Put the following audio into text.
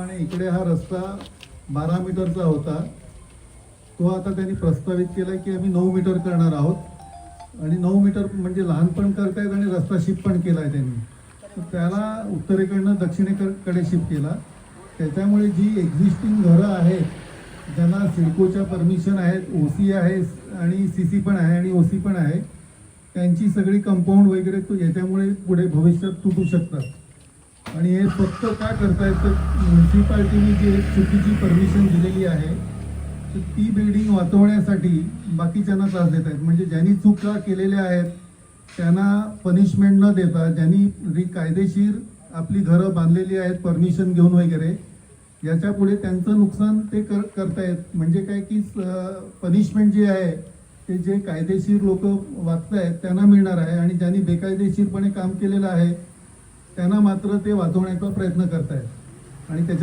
सांगितल्याप्रमाणे इकडे हा रस्ता 12 मीटरचा होता, तो आता त्यांनी प्रस्तावित केला की आम्ही 9 मीटर करणार आहोत आणि 9 मीटर म्हणजे लहान पण करतायत आणि रस्ता शिफ्ट पण केला आहे त्यांनी. तर त्याला उत्तरेकडनं दक्षिणेकडे शिफ्ट केला. त्याच्यामुळे जी एक्झिस्टिंग घरं आहेत ज्यांना सिडकोच्या परमिशन आहेत, ओसी आहे आणि सीसी पण आहे आणि ओसी पण आहे, त्यांची सगळी कंपाऊंड वगैरे तो याच्यामुळे पुढे भविष्यात तुटू शकतात. आणि हे फक्त का करतायत तर म्युन्सिपाल्टीने जी एक चुकीची परमिशन दिलेली आहे तर ती बिल्डिंग वाचवण्यासाठी बाकीच्यांना त्रास देत आहेत. म्हणजे ज्यांनी चुका केलेल्या आहेत त्यांना पनिशमेंट न देता ज्यांनी कायदेशीर आपली घरं बांधलेली आहेत परमिशन घेऊन वगैरे, याच्या पुढे त्यांचं नुकसान ते करतायत. म्हणजे काय की पनिशमेंट जे आहे ते जे कायदेशीर लोक वाचतायत त्यांना मिळणार आहे आणि ज्यांनी बेकायदेशीरपणे काम केलेलं आहे त्यांना मात्र ते वाचवण्याचा प्रयत्न करतायत. आणि त्याच्या